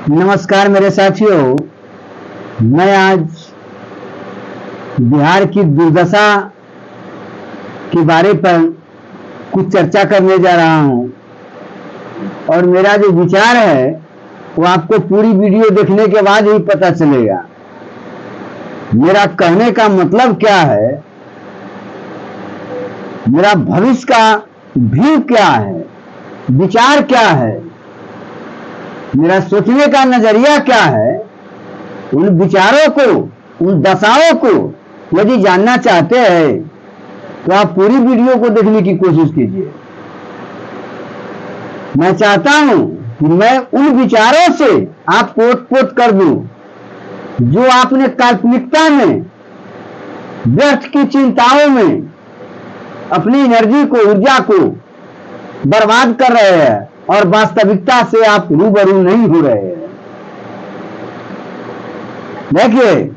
नमस्कार मेरे साथियों, मैं आज बिहार की दुर्दशा के बारे पर कुछ चर्चा करने जा रहा हूं और मेरा जो विचार है वो आपको पूरी वीडियो देखने के बाद ही पता चलेगा। मेरा कहने का मतलब क्या है, मेरा भविष्य का व्यू क्या है, विचार क्या है, मेरा सोचने का नजरिया क्या है। उन विचारों को, उन दशाओं को यदि जानना चाहते हैं तो आप पूरी वीडियो को देखने की कोशिश कीजिए। मैं चाहता हूं कि मैं उन विचारों से आपको ओतप्रोत कर दूं जो आपने काल्पनिकता में, व्यर्थ की चिंताओं में अपनी एनर्जी को, ऊर्जा को बर्बाद कर रहे हैं और वास्तविकता से आप रूबरू नहीं हो रहे हैं। देखिए,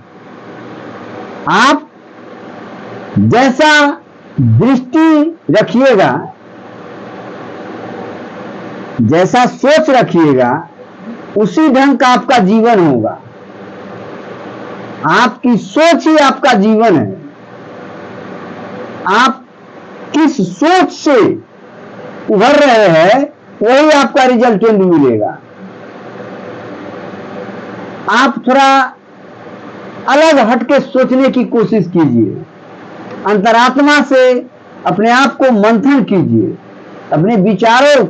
आप जैसा दृष्टि रखिएगा, जैसा सोच रखिएगा, उसी ढंग का आपका जीवन होगा। आपकी सोच ही आपका जीवन है। आप किस सोच से उभर रहे हैं वही आपका रिजल्टेंट मिलेगा। आप थोड़ा अलग हटके सोचने की कोशिश कीजिए, अंतरात्मा से अपने आप को मंथन कीजिए। अपने विचारों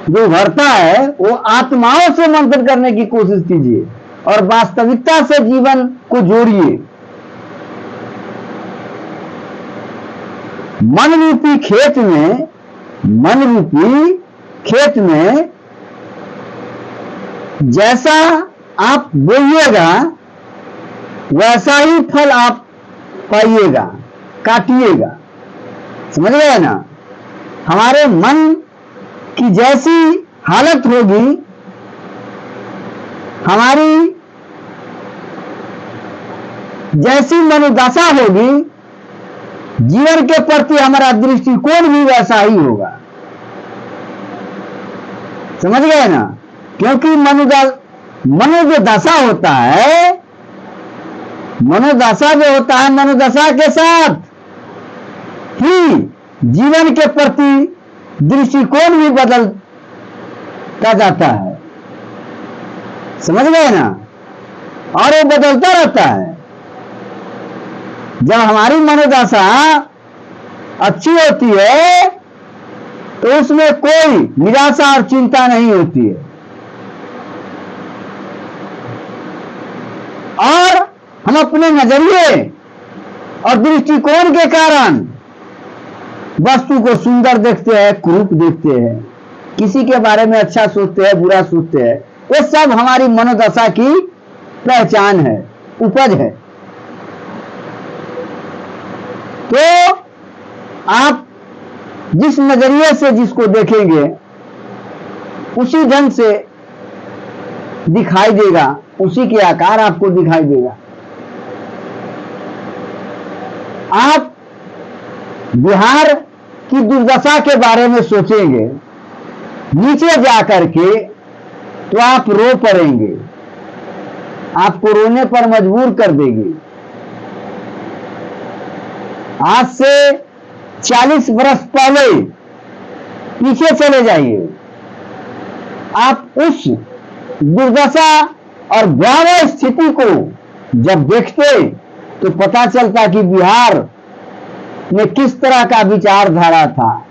जो भरता है वो आत्माओं से मंथन करने की कोशिश कीजिए और वास्तविकता से जीवन को जोड़िए। मन रूपी खेत में जैसा आप बोइएगा वैसा ही फल आप पाइएगा, काटिएगा। समझ गए ना? हमारे मन की जैसी हालत होगी, हमारी जैसी मनोदशा होगी, जीवन के प्रति हमारा दृष्टिकोण भी वैसा ही होगा। समझ गए ना? क्योंकि मनोदशा होता है, मनोदशा जो होता है, मनोदशा के साथ ही जीवन के प्रति दृष्टिकोण भी बदलता जाता है। समझ गए ना? और वो बदलता रहता है। जब हमारी मनोदशा अच्छी होती है तो उसमें कोई निराशा और चिंता नहीं होती है और हम अपने नजरिए और दृष्टिकोण के कारण वस्तु को सुंदर देखते हैं, कुरूप देखते हैं, किसी के बारे में अच्छा सोचते हैं, बुरा सोचते हैं। ये सब हमारी मनोदशा की पहचान है, उपज है। तो आप जिस नजरिए से जिसको देखेंगे उसी ढंग से दिखाई देगा, उसी के आकार आपको दिखाई देगा। आप बिहार की दुर्दशा के बारे में सोचेंगे नीचे जाकर के तो आप रो पड़ेंगे, आपको रोने पर मजबूर कर देगी। आज से 40 वर्ष पहले पीछे चले जाइए, आप उस दुर्दशा और भयावह स्थिति को जब देखते तो पता चलता कि बिहार में किस तरह का विचारधारा था,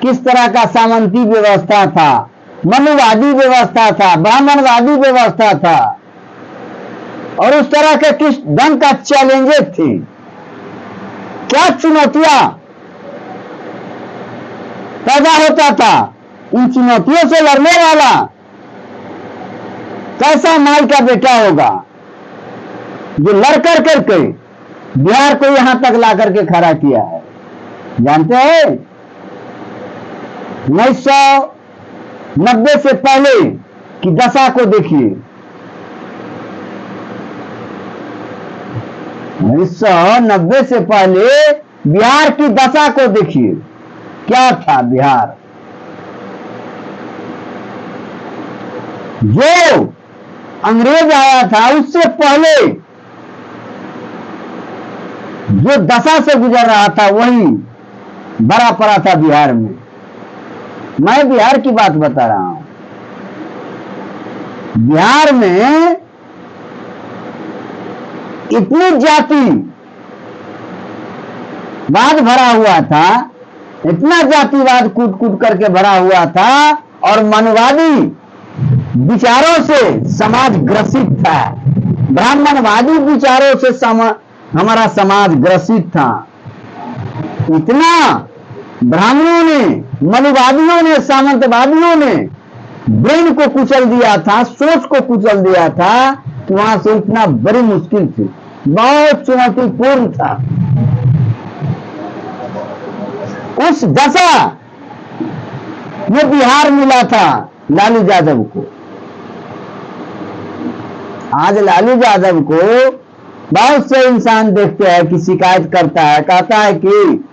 किस तरह का सामंती व्यवस्था था, मनुवादी व्यवस्था था, ब्राह्मणवादी व्यवस्था था और उस तरह के किस ढंग का चैलेंजेस थे, क्या चुनौतियां पैदा होता था। इन चुनौतियों से लड़ने वाला कैसा माई का बेटा होगा जो लड़ कर करके बिहार को यहां तक ला करके खड़ा किया है। जानते हैं 1990 से पहले की दशा को देखिए। 1990 से पहले बिहार की दशा को देखिए, क्या था बिहार। जो अंग्रेज आया था उससे पहले जो दशा से गुजर रहा था वही बड़ा पड़ा था बिहार में। मैं बिहार की बात बता रहा हूं। बिहार में इतनी जातिवाद भरा हुआ था, इतना जातिवाद कूट कूट करके भरा हुआ था, और मनवादी विचारों से समाज ग्रसित था। ब्राह्मणवादी विचारों से हमारा समाज ग्रसित था। इतना ब्राह्मणों ने, मनुवादियों ने, सामंतवादियों ने ब्रेन को कुचल दिया था, सोच को कुचल दिया था कि वहां से उठना बड़ी मुश्किल थी, बहुत चुनौतीपूर्ण था। उस दशा में बिहार मिला था लालू यादव को। आज लालू यादव को बहुत से इंसान देखते हैं कि शिकायत करता है, कहता है कि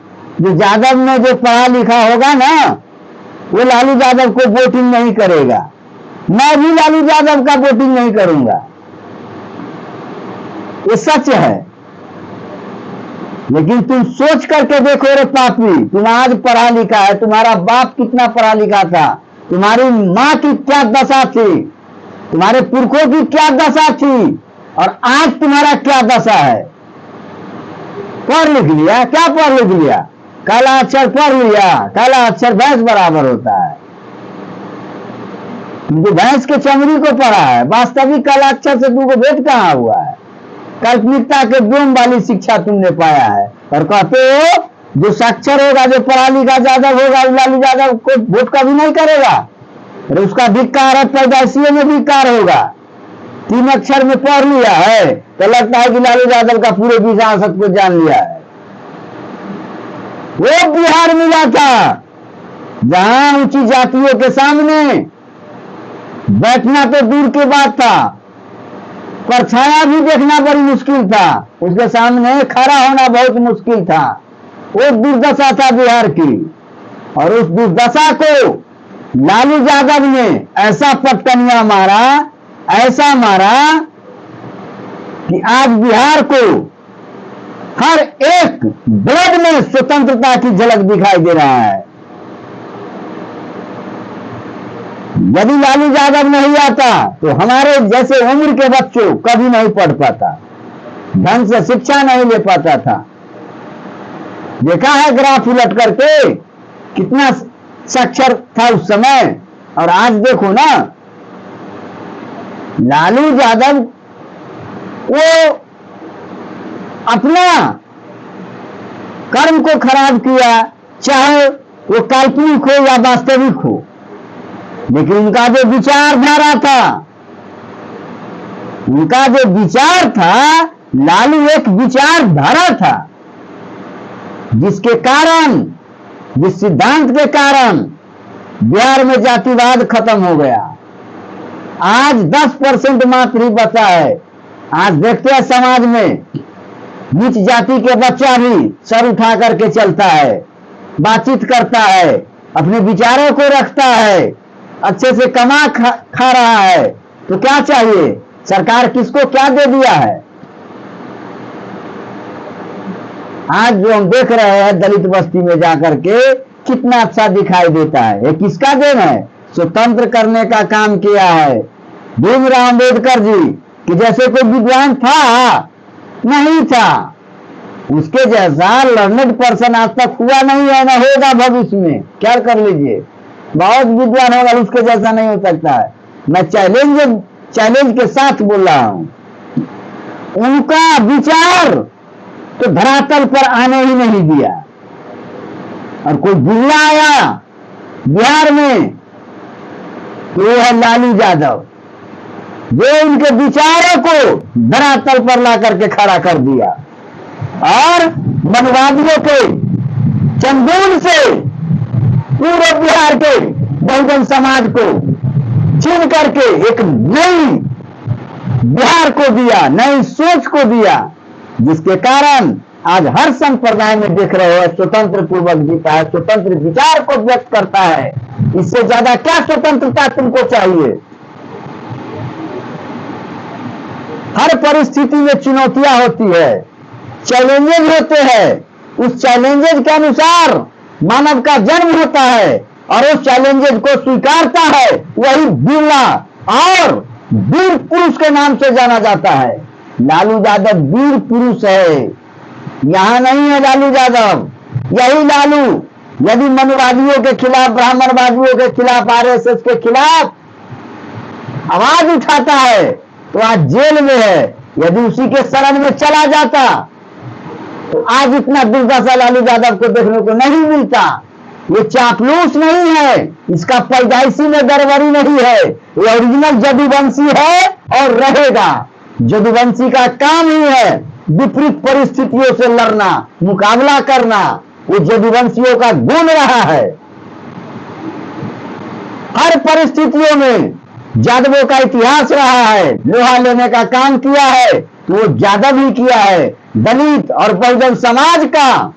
जो यादव में जो पढ़ा लिखा होगा ना वो लालू यादव को वोटिंग नहीं करेगा। मैं भी लालू यादव का वोटिंग नहीं करूंगा, ये सच है। लेकिन तुम सोच करके देखो रे पापी, तुम आज पढ़ा लिखा है, तुम्हारा बाप कितना पढ़ा लिखा था, तुम्हारी माँ की क्या दशा थी, तुम्हारे पुरखों की क्या दशा थी, और आज तुम्हारा क्या दशा है। पढ़ लिख लिया, क्या पढ़ लिख लिया, काला अक्षर पढ़ लिया, काला अक्षर भैंस बराबर होता है। जो भैंस के चमड़ी को पढ़ा है, वास्तविक काला अक्षर से तुमको भेद कहां हुआ है। काल्पनिकता के व्योम वाली शिक्षा तुमने पाया है, और कहते हो जो साक्षर होगा, जो पढ़ा लिखा यादव होगा, लालू यादव को वोट का भी नहीं करेगा। अरे उसका धिक्कार है, पैदाइशी में धिक्कार होगा। 3 अक्षर में पढ़ लिया है तो लगता है कि लालू यादव का पूरे विरासत को जान लिया है। वो बिहार मिला था जहां ऊंची जातियों के सामने बैठना तो दूर की बात था, परछाया भी देखना बड़ी मुश्किल था, उसके सामने खड़ा होना बहुत मुश्किल था। वो दुर्दशा था बिहार की, और उस दुर्दशा को लालू यादव ने ऐसा पटकनिया मारा, ऐसा मारा कि आज बिहार को हर एक ब्लड में स्वतंत्रता की झलक दिखाई दे रहा है। यदि लालू यादव नहीं आता तो हमारे जैसे उम्र के बच्चों कभी नहीं पढ़ पाता, ढंग से शिक्षा नहीं ले पाता था। देखा है ग्राफ उलट करके कितना साक्षर था उस समय, और आज देखो ना, लालू यादव वो अपना कर्म को खराब किया, चाहे वो काल्पनिक हो या वास्तविक हो, लेकिन उनका जो विचारधारा था, उनका जो विचार था, लालू एक विचारधारा था जिसके कारण, जिस सिद्धांत के कारण बिहार में जातिवाद खत्म हो गया। आज 10% मात्र ही बचा है। आज देखते हैं समाज में नीच जाति के बच्चा भी सर उठा करके चलता है, बातचीत करता है, अपने विचारों को रखता है, अच्छे से कमा खा रहा है। तो क्या चाहिए, सरकार किसको क्या दे दिया है। आज जो हम देख रहे हैं दलित बस्ती में जाकर के कितना अच्छा दिखाई देता है, ये किसका देन है। स्वतंत्र करने का काम किया है भीमराव अम्बेडकर जी, कि जैसे कोई विद्वान था नहीं था, उसके जैसा लर्नेड पर्सन आज तक हुआ नहीं है, ना होगा भविष्य में। क्या कर लीजिए, बहुत विद्वान होगा, उसके जैसा नहीं हो सकता है। मैं चैलेंज के साथ बोल रहा हूं। उनका विचार तो धरातल पर आने ही नहीं दिया, और कोई बुल्ला आया बिहार में तो वो है लालू यादव, जो उनके विचारों को धरातल पर ला करके खड़ा कर दिया, और मनवादियों के चंगुल से पूरे बिहार के बहुजन समाज को छीन करके एक नई बिहार को दिया, नई सोच को दिया, जिसके कारण आज हर संप्रदाय में देख रहे हो स्वतंत्र पूर्वक जीता है, स्वतंत्र विचार को व्यक्त करता है। इससे ज्यादा क्या स्वतंत्रता तुमको चाहिए। हर परिस्थिति में चुनौतियां होती है, चैलेंजेज होते हैं। उस चैलेंजेज के अनुसार मानव का जन्म होता है और उस चैलेंजेज को स्वीकारता है, वही बिरला और वीर पुरुष के नाम से जाना जाता है। लालू यादव वीर पुरुष है, यहां नहीं है लालू यादव। यही लालू यदि मनुवादियों के खिलाफ, ब्राह्मणवादियों के खिलाफ, आरएसएस के खिलाफ आवाज उठाता है तो आज जेल में है। यदि उसी के शरण में चला जाता तो आज इतना दुर्दशा लालू यादव को देखने को नहीं मिलता। ये चापलूस नहीं है, इसका पैदाइशी में गड़बड़ी नहीं है, ये ओरिजिनल जदुवंशी है और रहेगा। जदुवंशी का काम ही है विपरीत परिस्थितियों से लड़ना, मुकाबला करना। वो जदुवंशियों का गुण रहा है। हर परिस्थितियों में यादवों का इतिहास रहा है। लोहा लेने का काम किया है तो वो यादव ही किया है। दलित और बहुजन समाज का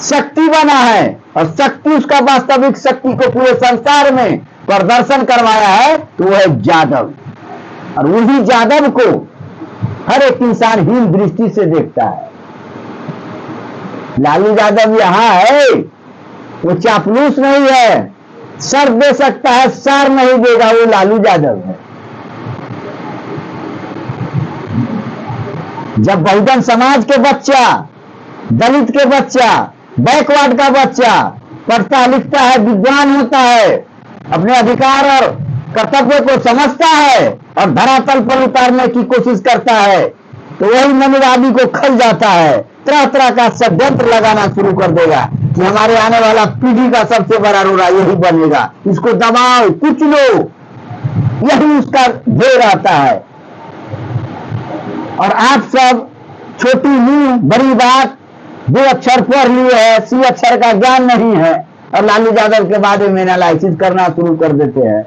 शक्ति बना है और शक्ति, उसका वास्तविक शक्ति को पूरे संसार में प्रदर्शन करवाया है तो वो है यादव। और वही यादव को हर एक इंसान हीन दृष्टि से देखता है। लालू यादव यहां है, वो चापलूस नहीं है, सर दे सकता है, सार नहीं देगा, वो लालू यादव है। जब बहुजन समाज के बच्चा, दलित के बच्चा, बैकवर्ड का बच्चा पढ़ता लिखता है, विद्वान होता है, अपने अधिकार और कर्तव्य को समझता है और धरातल पर उतारने की कोशिश करता है तो वही मनुवादी को खल जाता है। तरह तरह का षड्यंत्र लगाना शुरू कर देगा कि हमारे आने वाला पीढ़ी का सबसे बड़ा रोड़ा यही बनेगा, इसको दबाओ, कुछ लो, यही उसका ध्येय रहता है। और आप सब छोटी मुंह बड़ी बात, 2 अक्षर पढ़ लिए है, C अक्षर का ज्ञान नहीं है और लालू यादव के बारे में एनालिसिस करना शुरू कर देते हैं।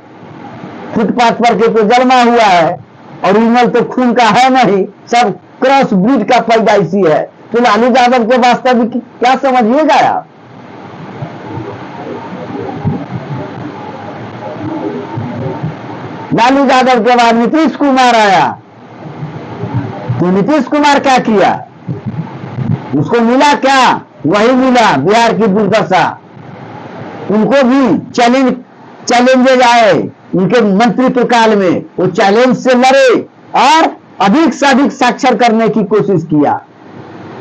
फुटपाथ पर के तो जन्मा हुआ है, ओरिजिनल तो खून का है नहीं, सब क्रॉस ब्रीड का पैदाइशी है। तो लालू यादव के वास्तविक क्या समझिएगा आप? लालू यादव के बाद नीतीश कुमार आया तो नीतीश कुमार क्या किया? उसको मिला क्या? वही मिला, बिहार की दुर्दशा। उनको भी चैलेंजेज आए उनके मंत्रित्व काल में, वो चैलेंज से लड़े और अधिक से अधिक साक्षर करने की कोशिश किया।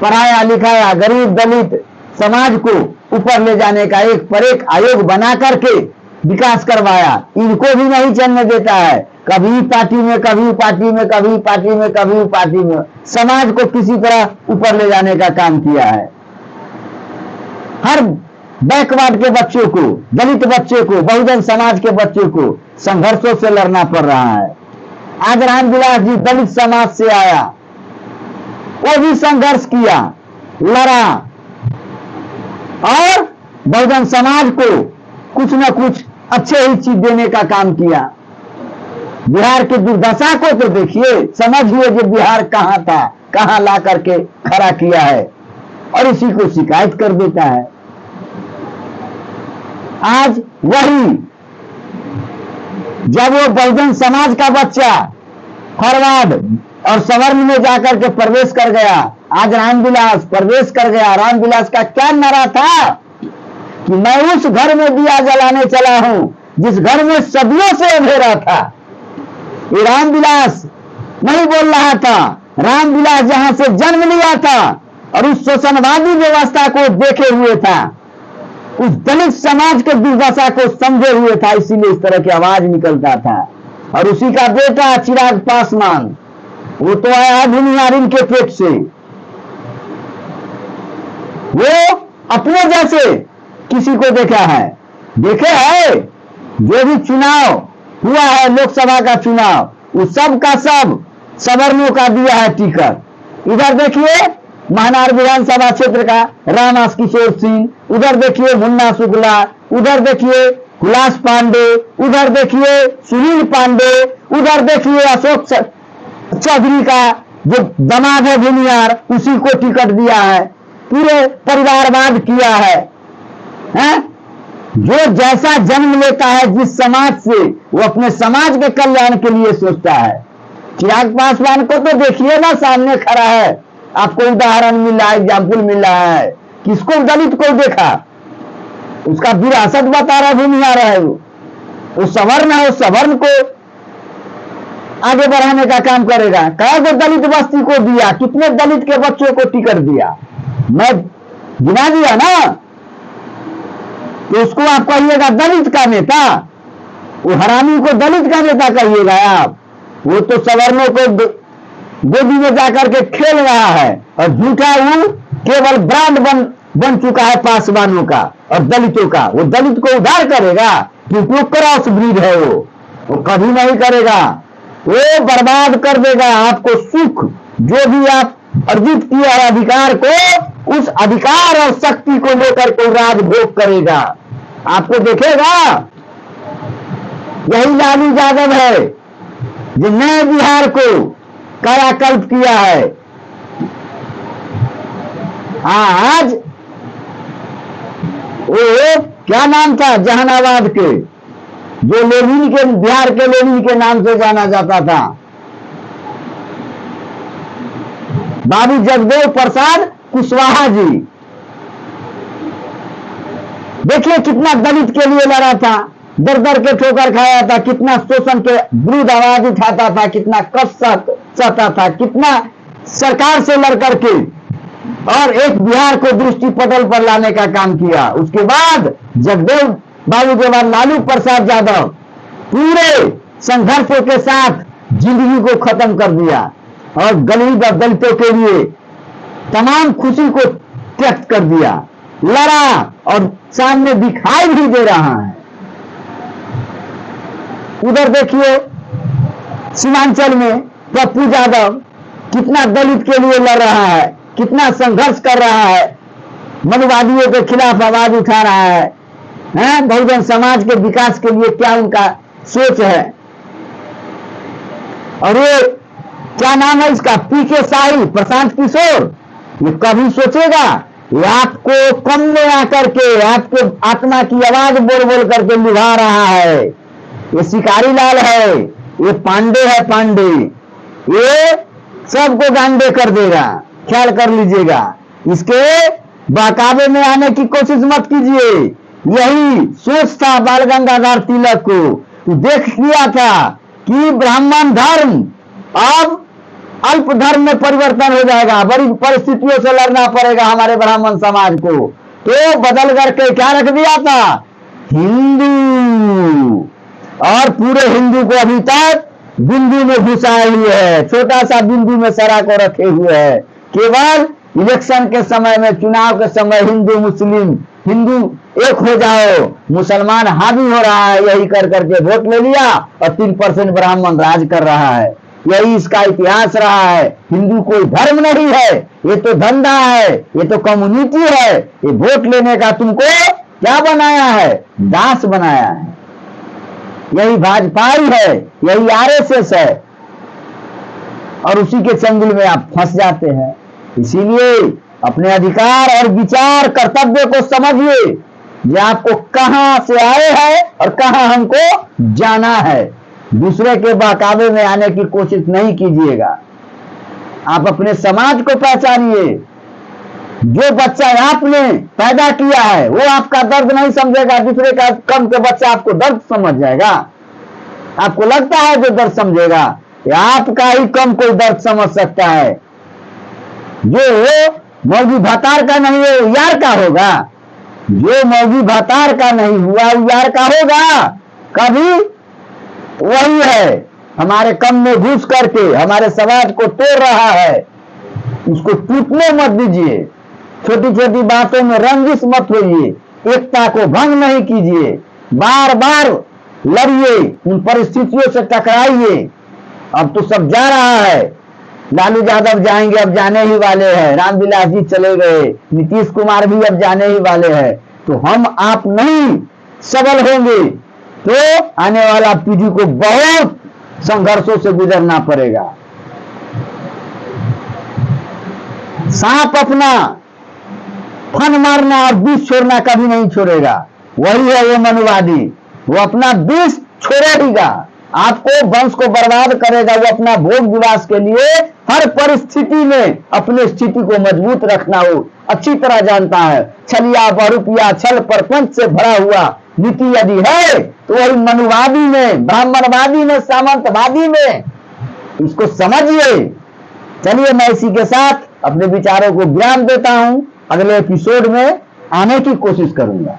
पढ़ाया लिखाया, गरीब दलित समाज को ऊपर ले जाने का एक पर एक आयोग बना करके विकास करवाया। इनको भी नहीं चलने देता है, कभी पार्टी में, कभी पार्टी में, कभी पार्टी में, कभी पार्टी में, समाज को किसी तरह ऊपर ले जाने का काम किया है। हर बैकवर्ड के बच्चों को, दलित बच्चे को, बहुजन समाज के बच्चों को संघर्षों से लड़ना पड़ रहा है। आज रामविलास जी दलित समाज से आया, वो भी संघर्ष किया, लड़ा और बहुजन समाज को कुछ न कुछ अच्छे ही चीज देने का काम किया। बिहार की दुर्दशा को तो देखिए, समझिए कि बिहार कहां था, कहां ला करके खड़ा किया है और इसी को शिकायत कर देता है। आज वही जब वो बहुजन समाज का बच्चा फॉरवर्ड और सवर्ण में जाकर के प्रवेश कर गया, आज रामविलास प्रवेश कर गया। रामविलास का क्या नारा था कि मैं उस घर में दिया जलाने चला हूं जिस घर में सदियों से अंधेरा था। ये रामविलास नहीं बोल रहा था, रामविलास जहां से जन्म लिया था और उस शोषणवादी व्यवस्था को देखे हुए था, उस दलित समाज के दुर्दशा को समझे हुए था, इसीलिए इस तरह की आवाज निकलता था। और उसी का बेटा चिराग पासवान, वो तो आया भूमिहारिन के पेट से, वो अपने जैसे किसी को देखा है, देखे है? जो भी चुनाव हुआ है, लोकसभा का चुनाव, वो सब का सब सवर्णों का दिया है टिकट। इधर देखिए महानार विधानसभा क्षेत्र का रामदास किशोर सिंह, उधर देखिए मुन्ना शुक्ला, उधर देखिए हुलास पांडे, उधर देखिए सुनील पांडे, उधर देखिए अशोक चौधरी का जो दामाद है भूमिहार, उसी को टिकट दिया है। पूरे परिवारवाद किया है, हैं? जो जैसा जन्म लेता है जिस समाज से, वो अपने समाज के कल्याण के लिए सोचता है। चिराग पासवान को तो देखिए ना, सामने खड़ा है, आपको उदाहरण मिल रहा है, एग्जाम्पल मिल रहा है। किसको? दलित को देखा, उसका विरासत बता रहा भूमि आ रहा है। वो सवर्ण है, उस सवर्ण को आगे बढ़ाने का काम करेगा। कई को दलित बस्ती को दिया, कितने दलित के बच्चों को टिकट दिया, मैं गिना दिया ना। तो उसको आप कहिएगा दलित का नेता, वो हरामी को दलित का नेता कहिएगा आप? वो तो सवर्णों को गोदी में जाकर के खेल रहा है, और झूठा वो केवल ब्रांड बन चुका है पासवानों का और दलितों का। वो दलित को उद्धार करेगा? क्योंकि वो क्रॉस ब्रीड है, वो कभी नहीं करेगा। वो बर्बाद कर देगा आपको सुख जो भी आप अर्जित किया है अधिकार को, उस अधिकार और शक्ति को लेकर के राजभोग करेगा। आपको देखेगा। यही लालू यादव है जो नए बिहार को कायाकल्प किया है। आज वो क्या नाम था जहानाबाद के, जो लेनिन के, बिहार के लेनिन के नाम से जाना जाता था, बाबू जगदेव प्रसाद कुशवाहा जी। देखिए कितना दलित के लिए लड़ा था, दर दर के ठोकर खाया था, कितना शोषण के विरुद्ध आवाज उठाता था, कितना कष्ट सहता था, कितना सरकार से लड़ करके और एक बिहार को दृष्टि पटल पर लाने का काम किया। उसके बाद जगदेव बाबू के बाद लालू प्रसाद यादव पूरे संघर्षों के साथ जिंदगी को खत्म कर दिया और गरीब और दलितों के लिए तमाम खुशी को त्याग कर दिया, लड़ा और सामने दिखाई भी दे रहा है। उधर देखिए सीमांचल में पप्पू यादव कितना दलित के लिए लड़ रहा है, कितना संघर्ष कर रहा है, मनुवादियों के खिलाफ आवाज उठा रहा है, बहुजन समाज के विकास के लिए क्या उनका सोच है। और ये क्या नाम है इसका, पीके साहिल, प्रशांत किशोर, ये कभी सोचेगा ये आपको कम में आकर के आपको आत्मा की आवाज बोल बोल करके निभा रहा है। ये शिकारी लाल है, ये पांडे है, पांडे, ये सबको गांडे कर देगा, ख्याल कर लीजिएगा। इसके बहकावे में आने की कोशिश मत कीजिए। यही सोच था बाल गंगाधर तिलक को, देख लिया था कि ब्राह्मण धर्म अब अल्प धर्म में परिवर्तन हो जाएगा, बड़ी परिस्थितियों से लड़ना पड़ेगा हमारे ब्राह्मण समाज को, तो बदल करके क्या रख दिया था, हिंदू। और पूरे हिंदू को अभी तक बिंदु में घुसाए हुए है, छोटा सा बिंदु में सरा को रखे हुए है। केवल इलेक्शन के समय में, चुनाव के समय हिंदू मुस्लिम, हिंदू एक हो जाओ, मुसलमान हावी हो रहा है, यही कर करके वोट ले लिया और 3% ब्राह्मण राज कर रहा है। यही इसका इतिहास रहा है। हिंदू कोई धर्म नहीं है, ये तो धंधा है, ये तो कम्युनिटी है। ये वोट लेने का तुमको क्या बनाया है, दास बनाया है। यही भाजपा है, यही आरएसएस है, और उसी के चंगुल में आप फंस जाते हैं। इसीलिए अपने अधिकार और विचार कर्तव्य को समझिए, जो आपको कहां से आए हैं और कहां हमको जाना है। दूसरे के बहकावे में आने की कोशिश नहीं कीजिएगा। आप अपने समाज को पहचानिए। जो बच्चा आपने पैदा किया है वो आपका दर्द नहीं समझेगा, दूसरे का कम के बच्चा आपको दर्द समझ जाएगा। आपको लगता है जो दर्द समझेगा, आपका ही कम कोई दर्द समझ सकता है। जो मौगी भातार का नहीं है यार का होगा, जो मौगी भातार का नहीं हुआ वो यार का होगा कभी। वही है हमारे कम में घुस करके हमारे समाज को तोड़ रहा है, उसको टूटने मत दीजिए। छोटी छोटी बातों में रंजिश मत होइए, एकता को भंग नहीं कीजिए, बार बार लड़िए, उन परिस्थितियों से टकराइए। अब तो सब जा रहा है, लालू यादव जाएंगे, अब जाने ही वाले हैं, रामविलास जी चले गए, नीतीश कुमार भी अब जाने ही वाले हैं। तो हम आप नहीं सबल होंगे तो आने वाला पीढ़ी को बहुत संघर्षों से गुजरना पड़ेगा। सांप अपना फन मारना और विष छोड़ना कभी नहीं छोड़ेगा। वही है वो मनुवादी, वो अपना विष छोड़ेगा आपको वंश को बर्बाद करेगा। वो अपना भोग विलास के लिए हर परिस्थिति में अपने स्थिति को मजबूत रखना हो अच्छी तरह जानता है। छलिया बहुरूपिया छल प्रपंच से भरा हुआ नीति यदि है तो वही मनुवादी में, ब्राह्मणवादी में, सामंतवादी में, इसको समझिए। चलिए मैं इसी के साथ अपने विचारों को विराम देता हूं। अगले एपिसोड में आने की कोशिश करूंगा।